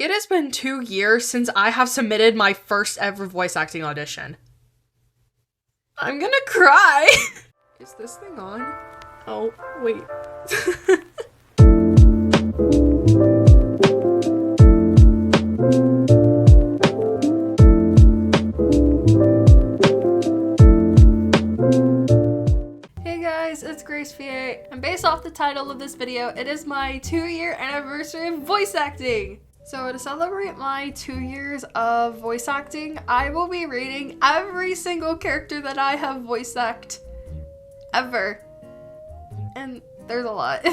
It has been 2 years since I have submitted my first ever voice acting audition. I'm gonna cry! Is this thing on? Oh, wait. Hey guys, it's Grace VA, and based off the title of this video, it is my 2-year anniversary of voice acting! So to celebrate my 2 years of voice acting, I will be rating every single character that I have voice acted ever. And there's a lot.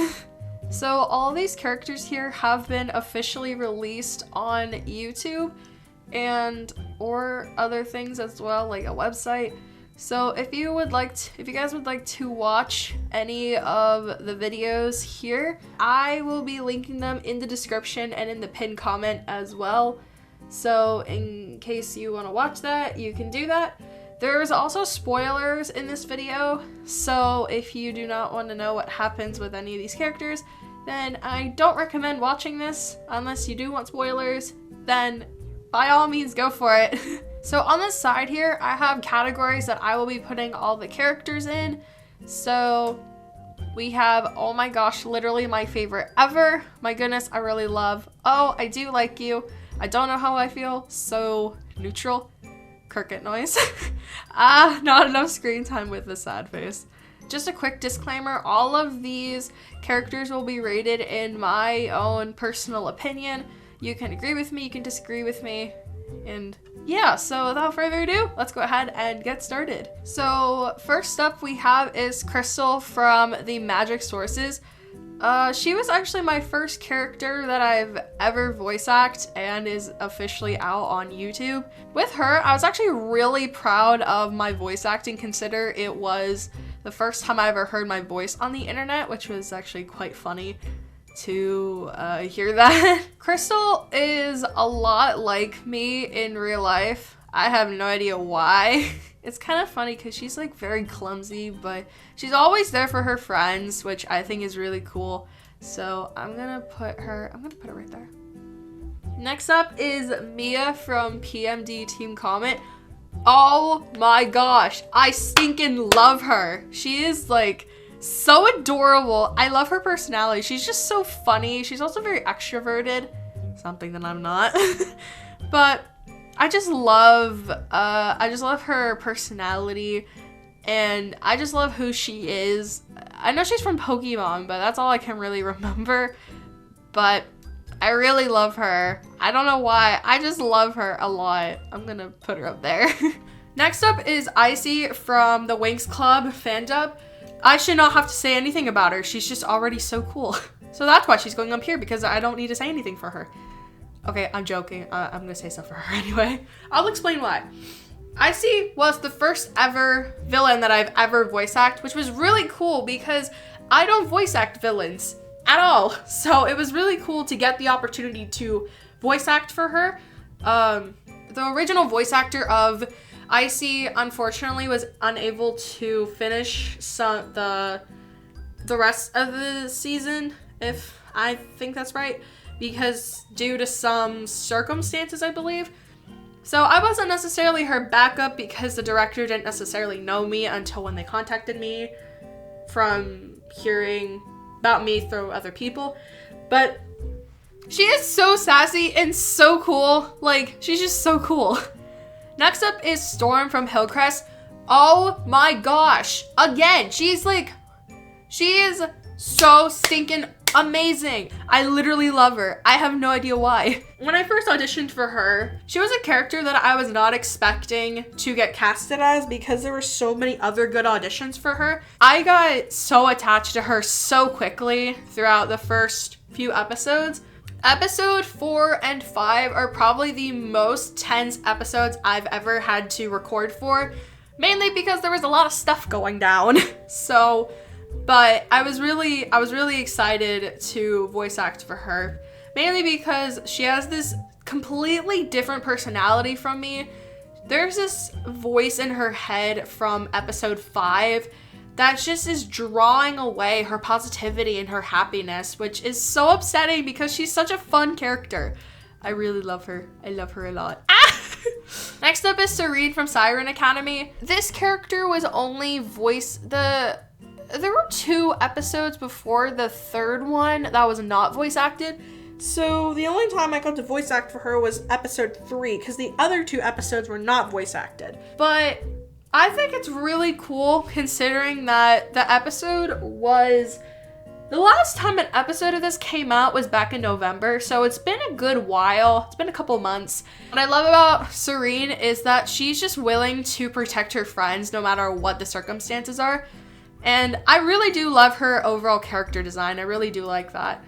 So all these characters here have been officially released on YouTube and or other things as well, like a website. So if you guys would like to watch any of the videos here, I will be linking them in the description and in the pinned comment as well. So in case you want to watch that, you can do that. There's also spoilers in this video, so if you do not want to know what happens with any of these characters, then I don't recommend watching this. Unless you do want spoilers, then by all means go for it. So on this side here, I have categories that I will be putting all the characters in. So we have, oh my gosh, literally my favorite ever. My goodness, I really love. Oh, I do like you. I don't know how I feel. So neutral. Cricket noise. Not enough screen time with the sad face. Just a quick disclaimer, all of these characters will be rated in my own personal opinion. You can agree with me, you can disagree with me, and yeah, so without further ado, let's go ahead and get started. So first up we have is Crystal from the Magic Sources. She was actually my first character that I've ever voice acted and is officially out on YouTube. With her, I was actually really proud of my voice acting, consider it was the first time I ever heard my voice on the internet, which was actually quite funny to hear that. Crystal is a lot like me in real life. I have no idea why. It's kind of funny because she's like very clumsy, but she's always there for her friends, which I think is really cool. So I'm gonna put her right there. Next up is Mia from PMD Team Comet. Oh my gosh, I stinking love her. She is like so adorable. I love her personality. She's just so funny. She's also very extroverted, something that I'm not. But I just love her personality, and I just love who she is. I know she's from Pokemon, but that's all I can really remember. But I really love her. I don't know why. I just love her a lot. I'm gonna put her up there. Next up is Icy from the Winx Club fandom. I should not have to say anything about her. She's just already so cool. So that's why she's going up here, because I don't need to say anything for her. Okay, I'm joking. I'm gonna say stuff for her anyway. I'll explain why. Icy was the first ever villain that I've ever voice acted, which was really cool because I don't voice act villains at all. So it was really cool to get the opportunity to voice act for her. The original voice actor of Icy unfortunately was unable to finish the rest of the season, if I think that's right, because due to some circumstances, I believe. So I wasn't necessarily her backup because the director didn't necessarily know me until when they contacted me from hearing about me through other people. But she is so sassy and so cool. Like, she's just so cool. Next up is Storm from Hillcrest. Oh my gosh. Again, she is so stinking amazing. I literally love her. I have no idea why. When I first auditioned for her, she was a character that I was not expecting to get casted as because there were so many other good auditions for her. I got so attached to her so quickly throughout the first few episodes. Episode 4 and 5 are probably the most tense episodes I've ever had to record for, mainly because there was a lot of stuff going down. But I was really excited to voice act for her, mainly because she has this completely different personality from me. There's this voice in her head from episode 5 that just is drawing away her positivity and her happiness, which is so upsetting because she's such a fun character. I really love her. I love her a lot. Next up is Serene from Siren Academy. This character was only there were 2 episodes before the 3rd one that was not voice acted. So the only time I got to voice act for her was episode 3, because the other 2 episodes were not voice acted. But I think it's really cool considering that the episode was... The last time an episode of this came out was back in November, so it's been a good while. It's been a couple months. What I love about Serene is that she's just willing to protect her friends no matter what the circumstances are. And I really do love her overall character design. I really do like that.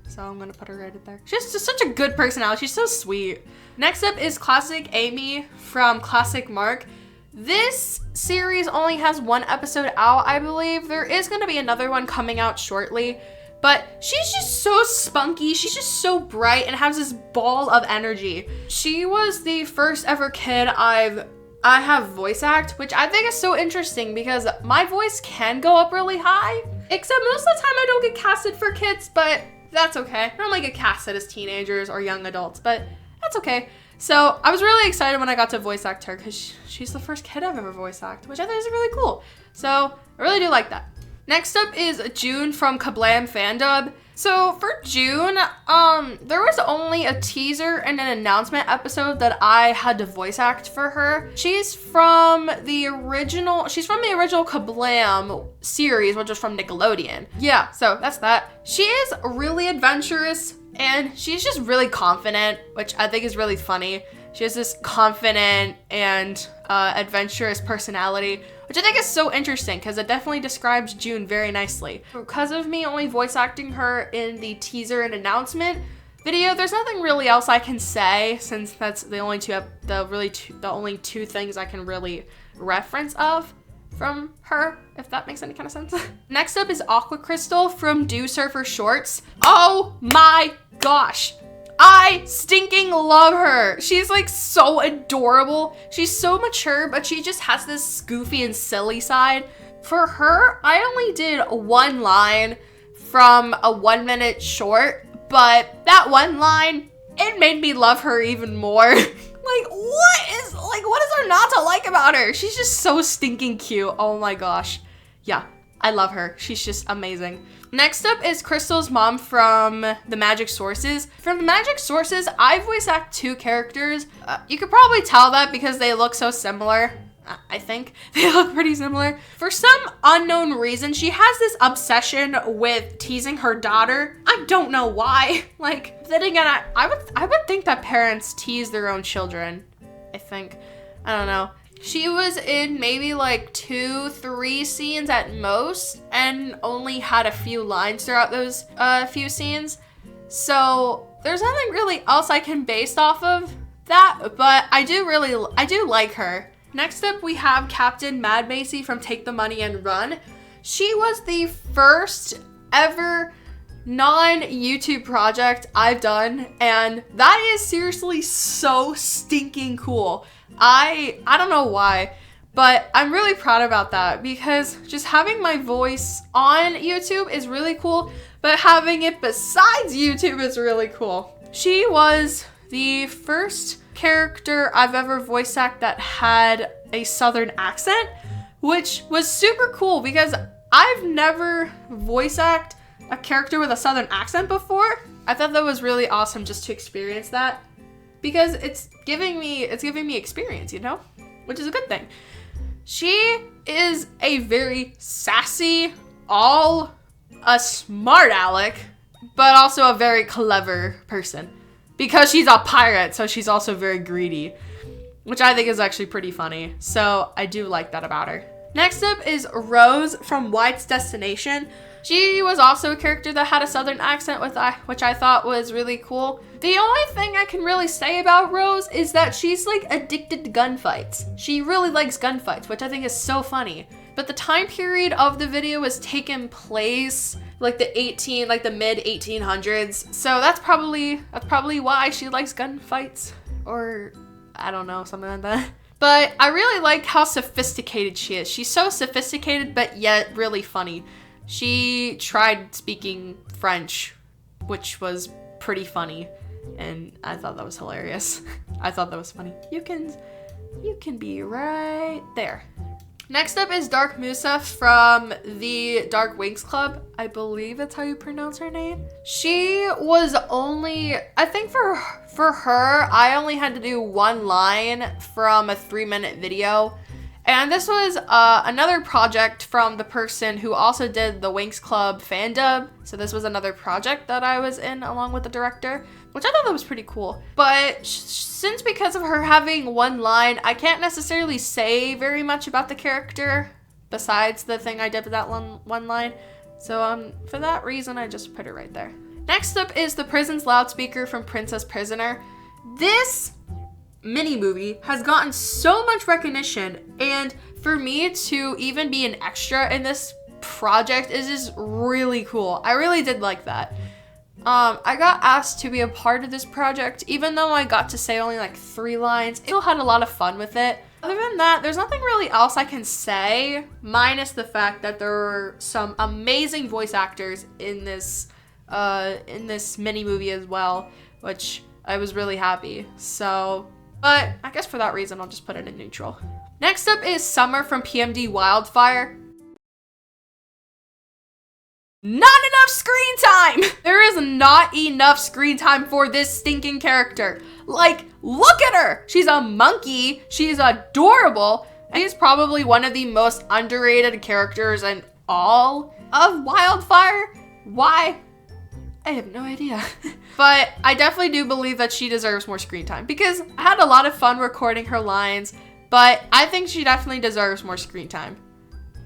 So I'm gonna put her right there. She's just such a good personality. She's so sweet. Next up is Classic Amy from Classic Mark. This series only has 1 episode out, I believe. There is going to be another one coming out shortly, but she's just so spunky. She's just so bright and has this ball of energy. She was the first ever kid I have voice act, which I think is so interesting because my voice can go up really high, except most of the time I don't get casted for kids, but that's okay. I don't get casted as teenagers or young adults, but that's okay. So I was really excited when I got to voice act her because she's the first kid I've ever voice acted, which I think is really cool. So I really do like that. Next up is June from Kablam Fandub. So for June, there was only a teaser and an announcement episode that I had to voice act for her. She's from the original Kablam series, which was from Nickelodeon. Yeah, so that's that. She is really adventurous and she's just really confident, which I think is really funny. She has this confident and adventurous personality, which I think is so interesting because it definitely describes June very nicely. Because of me only voice acting her in the teaser and announcement video, there's nothing really else I can say since that's the only two things I can really reference of from her, if that makes any kind of sense. Next up is Aqua Crystal from Do Surfer Shorts. Oh my gosh. I stinking love her. She's like so adorable. She's so mature, but she just has this goofy and silly side. For her, I only did 1 line from a 1-minute short, but that 1 line, it made me love her even more. What is there not to like about her? She's just so stinking cute. Oh my gosh. Yeah, I love her. She's just amazing. Next up is Crystal's mom from The Magic Sources. From The Magic Sources, I voice act 2 characters. You could probably tell that because they look so similar. I think they look pretty similar. For some unknown reason, she has this obsession with teasing her daughter. I don't know why. Then again, I would think that parents tease their own children. I think. I don't know. She was in maybe 2-3 scenes at most and only had a few lines throughout those few scenes. So there's nothing really else I can base off of that, but I do like her. Next up, we have Captain Mad Macy from Take the Money and Run. She was the first ever non-YouTube project I've done, and that is seriously so stinking cool. I don't know why, but I'm really proud about that because just having my voice on YouTube is really cool, but having it besides YouTube is really cool. She was the first character I've ever voice acted that had a Southern accent, which was super cool because I've never voice acted a character with a Southern accent before. I thought that was really awesome just to experience that because it's giving me experience, which is a good thing. She is a very sassy, a smart aleck, but also a very clever person because she's a pirate, so she's also very greedy, which I think is actually pretty funny. So I do like that about her. Next up is Rose from White's Destination. She was also a character that had a Southern accent, which I thought was really cool. The only thing I can really say about Rose is that she's addicted to gunfights. She really likes gunfights, which I think is so funny. But the time period of the video was taken place the mid 1800s. So that's probably why she likes gunfights, or I don't know, something like that. But I really like how sophisticated she is. She's so sophisticated, but yet really funny. She tried speaking French, which was pretty funny. and I thought that was hilarious. I thought that was funny. You can be right there. Next up is Dark Musa from the Dark Wings Club. I believe that's how you pronounce her name. She was only, I think for her, I only had to do one line from a 3-minute video. And this was another project from the person who also did the Winx Club fan dub. So this was another project that I was in along with the director, which I thought that was pretty cool. But since because of her having one line, I can't necessarily say very much about the character besides the thing I did with that one line. So for that reason, I just put it right there. Next up is the prison's loudspeaker from Princess Prisoner. This mini movie has gotten so much recognition, and for me to even be an extra in this project is just really cool. I really did like that. I got asked to be a part of this project, even though I got to say only like 3 lines. I still had a lot of fun with it. Other than that, there's nothing really else I can say, minus the fact that there were some amazing voice actors in this mini movie as well, which I was really happy. So, but I guess for that reason, I'll just put it in neutral. Next up is Summer from PMD Wildfire. Not enough screen time! There is not enough screen time for this stinking character. Like, look at her! She's a monkey, she's adorable, and she's probably one of the most underrated characters in all of Wildfire. Why? I have no idea. But I definitely do believe that she deserves more screen time because I had a lot of fun recording her lines, but I think she definitely deserves more screen time.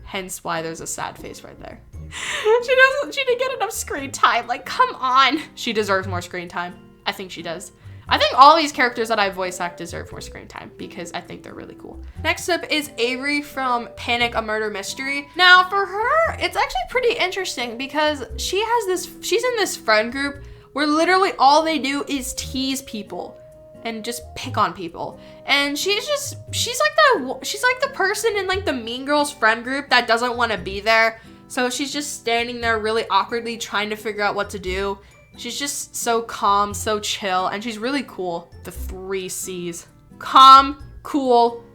Hence why there's a sad face right there. She didn't get enough screen time. Like, come on. She deserves more screen time. I think she does. I think all these characters that I voice act deserve more screen time because I think they're really cool. Next up is Avery from Panic! A Murder Mystery. Now for her, it's actually pretty interesting because she's in this friend group where literally all they do is tease people and just pick on people. And she's like the person in like the Mean Girls friend group that doesn't want to be there. So she's just standing there really awkwardly trying to figure out what to do. She's just so calm, so chill, and she's really cool. The 3 C's. Calm, cool,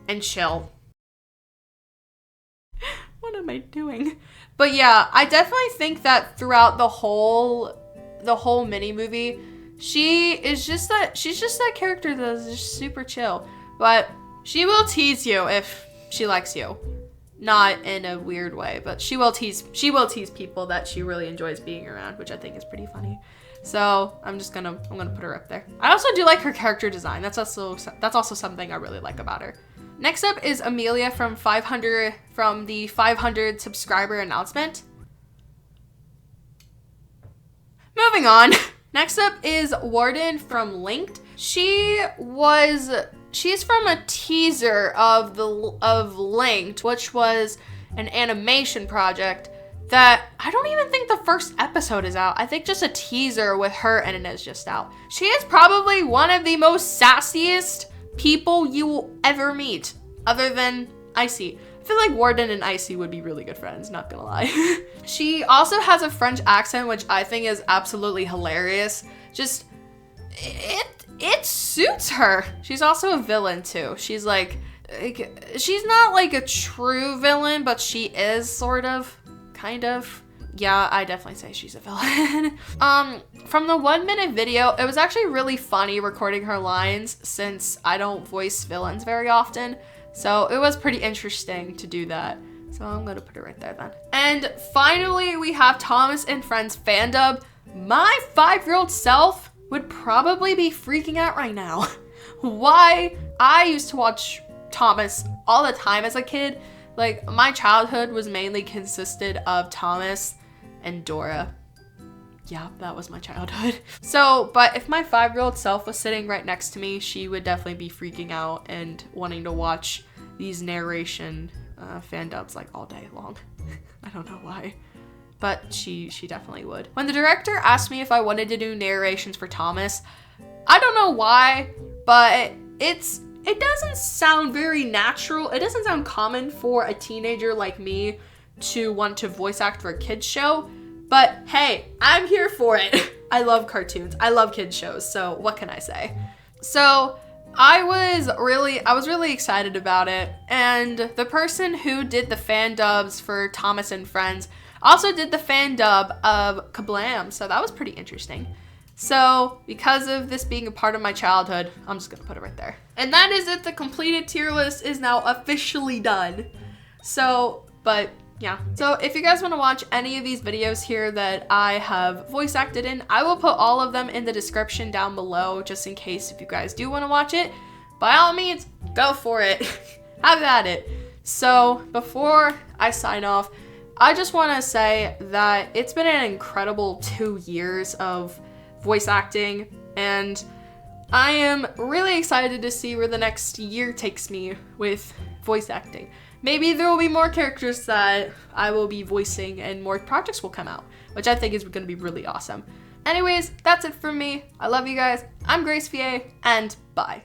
and chill. What am I doing? But yeah, I definitely think that throughout the whole mini movie, she's just that character that is just super chill. But she will tease you if she likes you. Not in a weird way, but she will tease people that she really enjoys being around, which I think is pretty funny. So I'm gonna put her up there. I also do like her character design. That's also something I really like about her. Next up is Amelia from the 500 subscriber announcement. Moving on. Next up is Warden from Linked. She's from a teaser of Linked, which was an animation project that I don't even think the first episode is out. I think just a teaser with her and it is just out. She is probably one of the most sassiest people you will ever meet, other than Icy. I feel like Warden and Icy would be really good friends, not gonna lie. She also has a French accent, which I think is absolutely hilarious. Just, it suits her. She's also a villain too. She's she's not like a true villain, but she is sort of, kind of. Yeah, I definitely say she's a villain. From the 1-minute video, it was actually really funny recording her lines since I don't voice villains very often. So it was pretty interesting to do that. So I'm gonna put it right there then. And finally, we have Thomas and Friends fan dub. My 5-year-old self would probably be freaking out right now. Why? I used to watch Thomas all the time as a kid. Like, my childhood was mainly consisted of Thomas and Dora. Yeah, that was my childhood. So, but if my 5-year-old self was sitting right next to me, she would definitely be freaking out and wanting to watch these narration fan dubs like all day long. I don't know why. But she definitely would. When the director asked me if I wanted to do narrations for Thomas, I don't know why, but it doesn't sound very natural. It doesn't sound common for a teenager like me to want to voice act for a kid's show. But hey, I'm here for it. I love cartoons. I love kids shows, so what can I say? So I was really excited about it, and the person who did the fan dubs for Thomas and Friends also did the fan dub of Kablam, so that was pretty interesting. So because of this being a part of my childhood, I'm just gonna put it right there. And that is it. The completed tier list is now officially done. So, but yeah. So if you guys want to watch any of these videos here that I have voice acted in, I will put all of them in the description down below, just in case if you guys do want to watch it. By all means, go for it. Have at it. So before I sign off, I just want to say that it's been an incredible 2 years of voice acting, and I am really excited to see where the next year takes me with voice acting. Maybe there will be more characters that I will be voicing and more projects will come out, which I think is going to be really awesome. Anyways, that's it from me. I love you guys. I'm Grace VA, and bye.